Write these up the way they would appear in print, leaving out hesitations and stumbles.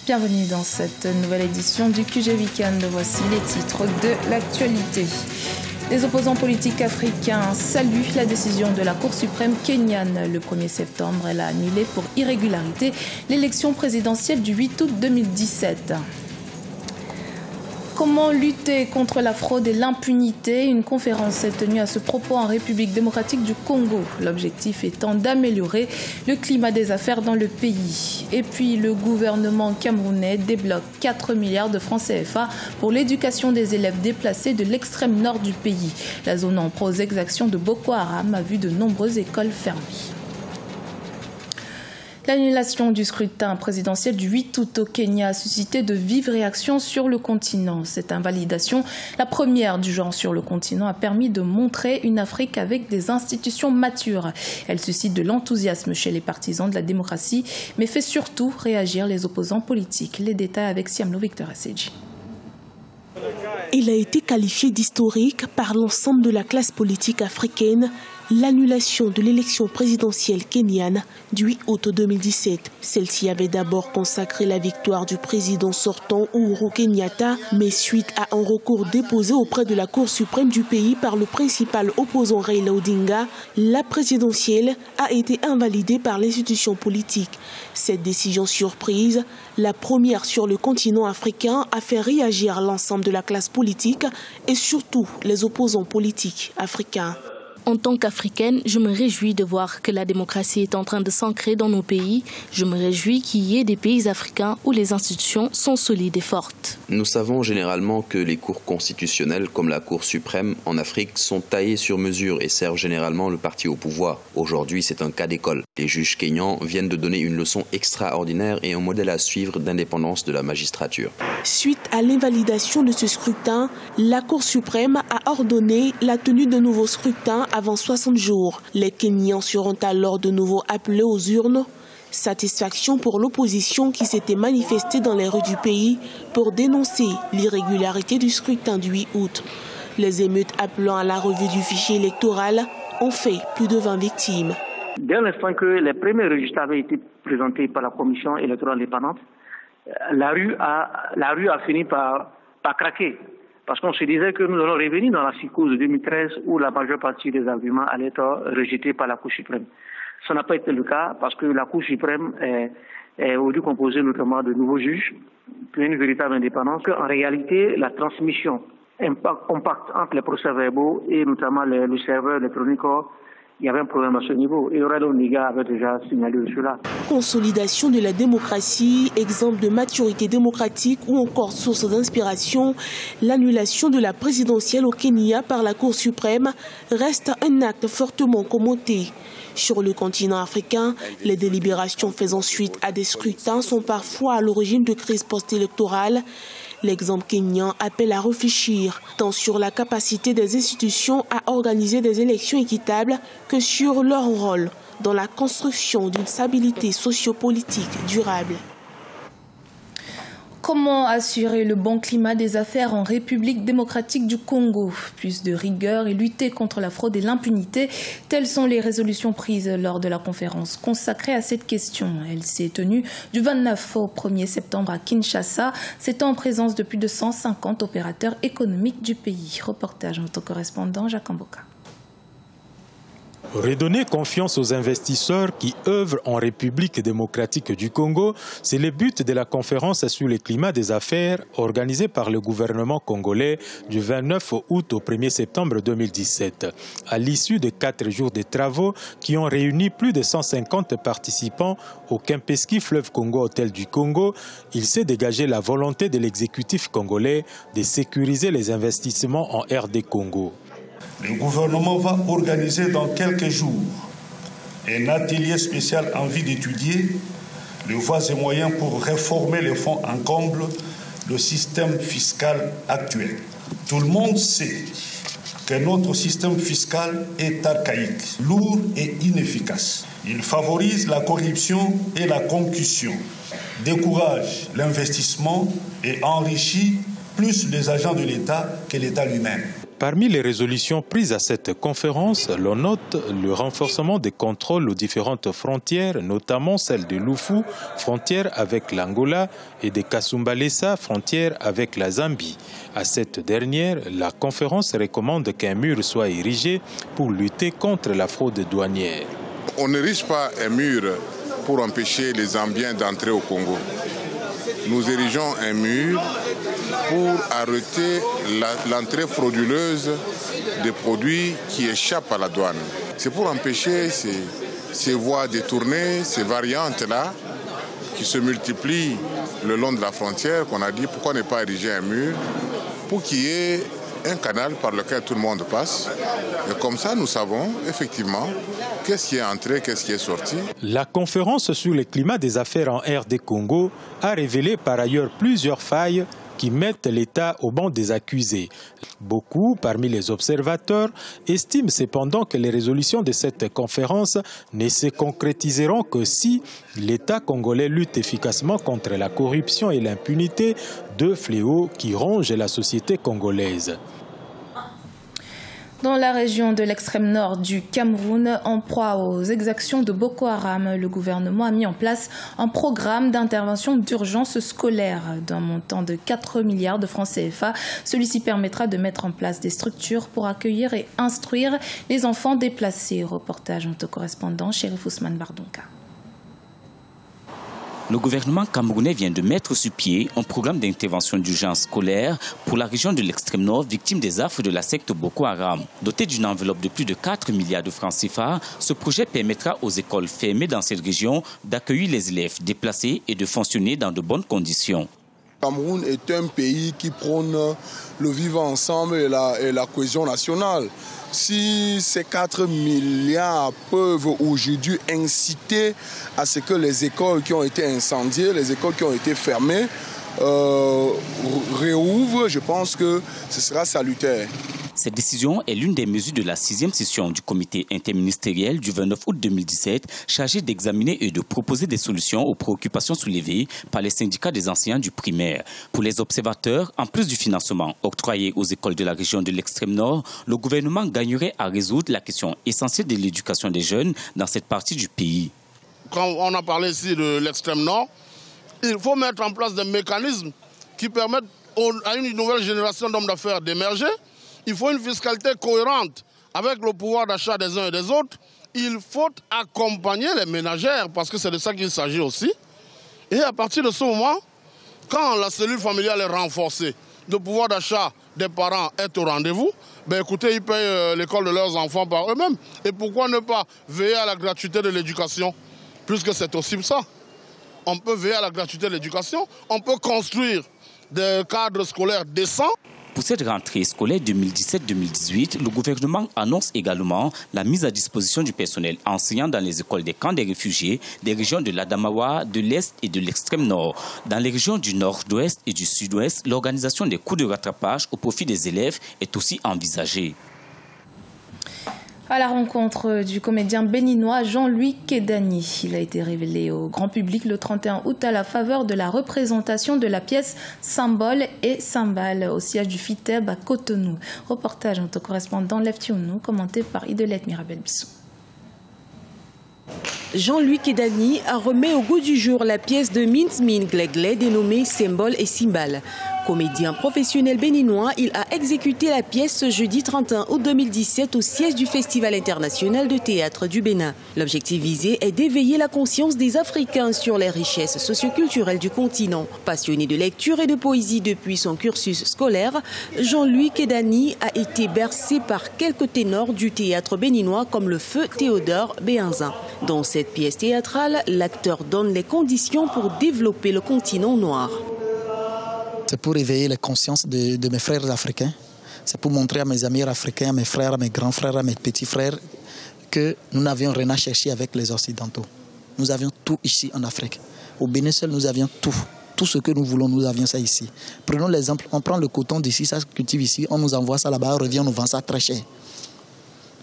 Bienvenue dans cette nouvelle édition du QG Weekend. Voici les titres de l'actualité. Les opposants politiques africains saluent la décision de la Cour suprême kenyane. Le 1er septembre, elle a annulé pour irrégularité l'élection présidentielle du 8 août 2017. Comment lutter contre la fraude et l'impunité? Une conférence s'est tenue à ce propos en République démocratique du Congo. L'objectif étant d'améliorer le climat des affaires dans le pays. Et puis le gouvernement camerounais débloque 4 milliards de francs CFA pour l'éducation des élèves déplacés de l'extrême nord du pays. La zone en proie aux exactions de Boko Haram a vu de nombreuses écoles fermées. L'annulation du scrutin présidentiel du 8 août au Kenya a suscité de vives réactions sur le continent. Cette invalidation, la première du genre sur le continent, a permis de montrer une Afrique avec des institutions matures. Elle suscite de l'enthousiasme chez les partisans de la démocratie, mais fait surtout réagir les opposants politiques. Les détails avec Siamlo Victor Asseji. Il a été qualifié d'historique par l'ensemble de la classe politique africaine, l'annulation de l'élection présidentielle kenyane du 8 août 2017. Celle-ci avait d'abord consacré la victoire du président sortant Uhuru Kenyatta, mais suite à un recours déposé auprès de la Cour suprême du pays par le principal opposant Raila Odinga, la présidentielle a été invalidée par l'institution politique. Cette décision surprise, la première sur le continent africain, a fait réagir l'ensemble de la classe politique et surtout les opposants politiques africains. En tant qu'Africaine, je me réjouis de voir que la démocratie est en train de s'ancrer dans nos pays. Je me réjouis qu'il y ait des pays africains où les institutions sont solides et fortes. Nous savons généralement que les cours constitutionnelles, comme la Cour suprême en Afrique, sont taillées sur mesure et servent généralement le parti au pouvoir. Aujourd'hui, c'est un cas d'école. Les juges kenyans viennent de donner une leçon extraordinaire et un modèle à suivre d'indépendance de la magistrature. Suite à l'invalidation de ce scrutin, la Cour suprême a ordonné la tenue de nouveaux scrutins avant 60 jours. Les Kenyans seront alors de nouveau appelés aux urnes. Satisfaction pour l'opposition qui s'était manifestée dans les rues du pays pour dénoncer l'irrégularité du scrutin du 8 août. Les émeutes appelant à la revue du fichier électoral ont fait plus de 20 victimes. Dès l'instant que les premiers résultats avaient été présentés par la commission électorale indépendante, la rue a fini par craquer. Parce qu'on se disait que nous allons revenir dans la psychose de 2013 où la majeure partie des arguments allaient être rejetés par la Cour suprême. Ça n'a pas été le cas parce que la Cour suprême est aujourd'hui composée notamment de nouveaux juges, qui ont une véritable indépendance. En réalité, la transmission compacte entre les procès-verbaux et notamment le serveur électronique, il y avait un problème à ce niveau et Raila Odinga avait déjà signalé cela. Consolidation de la démocratie, exemple de maturité démocratique ou encore source d'inspiration, l'annulation de la présidentielle au Kenya par la Cour suprême reste un acte fortement commenté. Sur le continent africain, les délibérations faisant suite à des scrutins sont parfois à l'origine de crises post-électorales. L'exemple kényan appelle à réfléchir tant sur la capacité des institutions à organiser des élections équitables que sur leur rôle dans la construction d'une stabilité sociopolitique durable. Comment assurer le bon climat des affaires en République démocratique du Congo? Plus de rigueur et lutter contre la fraude et l'impunité, telles sont les résolutions prises lors de la conférence consacrée à cette question. Elle s'est tenue du 29 au 1er septembre à Kinshasa. C'est en présence de plus de 150 opérateurs économiques du pays. Reportage de notre correspondant Jacques Mboka. Redonner confiance aux investisseurs qui œuvrent en République démocratique du Congo, c'est le but de la conférence sur le climat des affaires organisée par le gouvernement congolais du 29 août au 1er septembre 2017. À l'issue de 4 jours de travaux qui ont réuni plus de 150 participants au Kempinski Fleuve Congo Hôtel du Congo, il s'est dégagé la volonté de l'exécutif congolais de sécuriser les investissements en RD Congo. Le gouvernement va organiser dans quelques jours un atelier spécial en vue d'étudier les voies et moyens pour réformer les fonds en comble le système fiscal actuel. Tout le monde sait que notre système fiscal est archaïque, lourd et inefficace. Il favorise la corruption et la concussion, décourage l'investissement et enrichit plus les agents de l'État que l'État lui-même. Parmi les résolutions prises à cette conférence, l'on note le renforcement des contrôles aux différentes frontières, notamment celle de Lufu, frontière avec l'Angola, et de Kasumbalesa, frontière avec la Zambie. À cette dernière, la conférence recommande qu'un mur soit érigé pour lutter contre la fraude douanière. On n'érige pas un mur pour empêcher les Zambiens d'entrer au Congo. Nous érigeons un mur pour arrêter l'entrée frauduleuse des produits qui échappent à la douane. C'est pour empêcher ces voies détournées, ces variantes-là qui se multiplient le long de la frontière qu'on a dit pourquoi ne pas ériger un mur pour qu'il y ait un canal par lequel tout le monde passe. Et comme ça, nous savons effectivement qu'est-ce qui est entré, qu'est-ce qui est sorti. La conférence sur le climat des affaires en RD Congo a révélé par ailleurs plusieurs failles qui mettent l'État au banc des accusés. Beaucoup, parmi les observateurs, estiment cependant que les résolutions de cette conférence ne se concrétiseront que si l'État congolais lutte efficacement contre la corruption et l'impunité, deux fléaux qui rongent la société congolaise. Dans la région de l'extrême nord du Cameroun, en proie aux exactions de Boko Haram, le gouvernement a mis en place un programme d'intervention d'urgence scolaire d'un montant de 4 milliards de francs CFA. Celui-ci permettra de mettre en place des structures pour accueillir et instruire les enfants déplacés. Reportage en correspondant, Chérif Ousmane Bardonka. Le gouvernement camerounais vient de mettre sur pied un programme d'intervention d'urgence scolaire pour la région de l'extrême nord victime des affres de la secte Boko Haram. Doté d'une enveloppe de plus de 4 milliards de francs CFA, ce projet permettra aux écoles fermées dans cette région d'accueillir les élèves déplacés et de fonctionner dans de bonnes conditions. Le Cameroun est un pays qui prône le vivre ensemble et la cohésion nationale. Si ces 4 milliards peuvent aujourd'hui inciter à ce que les écoles qui ont été incendiées, les écoles qui ont été fermées, réouvrent, je pense que ce sera salutaire. Cette décision est l'une des mesures de la 6e session du comité interministériel du 29 août 2017 chargé d'examiner et de proposer des solutions aux préoccupations soulevées par les syndicats des enseignants du primaire. Pour les observateurs, en plus du financement octroyé aux écoles de la région de l'extrême nord, le gouvernement gagnerait à résoudre la question essentielle de l'éducation des jeunes dans cette partie du pays. Quand on a parlé ici de l'extrême nord, il faut mettre en place des mécanismes qui permettent à une nouvelle génération d'hommes d'affaires d'émerger. Il faut une fiscalité cohérente avec le pouvoir d'achat des uns et des autres. Il faut accompagner les ménagères parce que c'est de ça qu'il s'agit aussi. Et à partir de ce moment, quand la cellule familiale est renforcée, le pouvoir d'achat des parents est au rendez-vous, ben écoutez, ils payent l'école de leurs enfants par eux-mêmes. Et pourquoi ne pas veiller à la gratuité de l'éducation? Puisque c'est aussi ça. On peut veiller à la gratuité de l'éducation, on peut construire des cadres scolaires décents. Pour cette rentrée scolaire 2017-2018, le gouvernement annonce également la mise à disposition du personnel enseignant dans les écoles des camps des réfugiés, des régions de l'Adamawa, de l'Est et de l'extrême nord. Dans les régions du nord-ouest et du sud-ouest, l'organisation des cours de rattrapage au profit des élèves est aussi envisagée. À la rencontre du comédien béninois Jean-Louis Kédani. Il a été révélé au grand public le 31 août à la faveur de la représentation de la pièce Symbole et Cymbale au siège du FITEB à Cotonou. Reportage en correspondant Leftiounou, commenté par Idelette Mirabel-Bissou. Jean-Louis Kédani a remis au goût du jour la pièce de Minzmin Glegle dénommée Symbole et Cymbale. Comédien professionnel béninois, il a exécuté la pièce ce jeudi 31 août 2017 au siège du Festival international de théâtre du Bénin. L'objectif visé est d'éveiller la conscience des Africains sur les richesses socioculturelles du continent. Passionné de lecture et de poésie depuis son cursus scolaire, Jean-Louis Kédani a été bercé par quelques ténors du théâtre béninois comme le feu Théodore Béhanzin. Dans cette pièce théâtrale, l'acteur donne les conditions pour développer le continent noir. C'est pour éveiller les consciences de mes frères africains. C'est pour montrer à mes amis africains, à mes frères, à mes grands frères, à mes petits frères que nous n'avions rien à chercher avec les Occidentaux. Nous avions tout ici en Afrique. Au Bénin seul, nous avions tout. Tout ce que nous voulons, nous avions ça ici. Prenons l'exemple, on prend le coton d'ici, ça se cultive ici, on nous envoie ça là-bas, on revient, on nous vend ça très cher.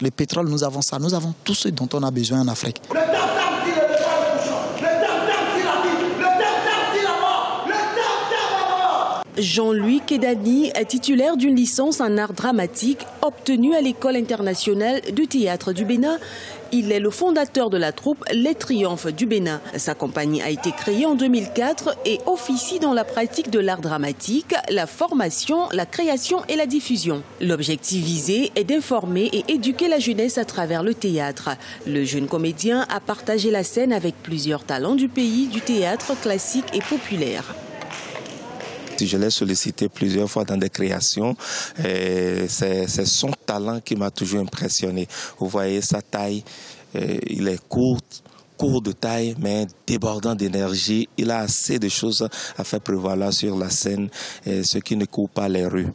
Le pétrole, nous avons ça. Nous avons tout ce dont on a besoin en Afrique. Jean-Louis Kedani est titulaire d'une licence en art dramatique obtenue à l'École internationale du théâtre du Bénin. Il est le fondateur de la troupe Les Triomphes du Bénin. Sa compagnie a été créée en 2004 et officie dans la pratique de l'art dramatique, la formation, la création et la diffusion. L'objectif visé est d'informer et éduquer la jeunesse à travers le théâtre. Le jeune comédien a partagé la scène avec plusieurs talents du pays, du théâtre classique et populaire. Je l'ai sollicité plusieurs fois dans des créations. C'est son talent qui m'a toujours impressionné. Vous voyez sa taille, il est court de taille, mais débordant d'énergie. Il a assez de choses à faire prévaloir sur la scène, ce qui ne court pas les rues.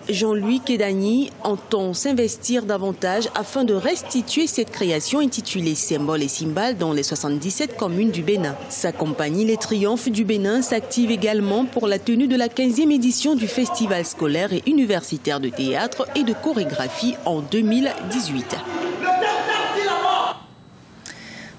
Jean-Louis Kedani entend s'investir davantage afin de restituer cette création intitulée Symbole et Cymbales dans les 77 communes du Bénin. Sa compagnie Les Triomphes du Bénin s'active également pour la tenue de la 15e édition du Festival scolaire et universitaire de théâtre et de chorégraphie en 2018.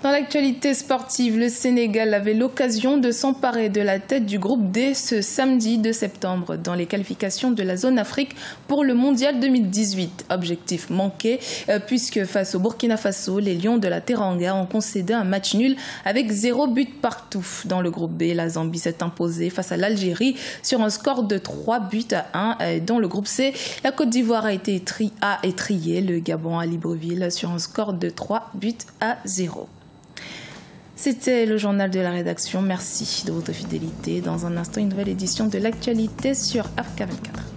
Dans l'actualité sportive, le Sénégal avait l'occasion de s'emparer de la tête du groupe D ce samedi 2 septembre dans les qualifications de la zone Afrique pour le Mondial 2018. Objectif manqué puisque face au Burkina Faso, les Lions de la Teranga ont concédé un match nul avec 0 but partout. Dans le groupe B, la Zambie s'est imposée face à l'Algérie sur un score de 3 buts à 1. Dans le groupe C, la Côte d'Ivoire a étrillé le Gabon à Libreville sur un score de 3 buts à 0. C'était le journal de la rédaction. Merci de votre fidélité. Dans un instant, une nouvelle édition de l'actualité sur Africa 24.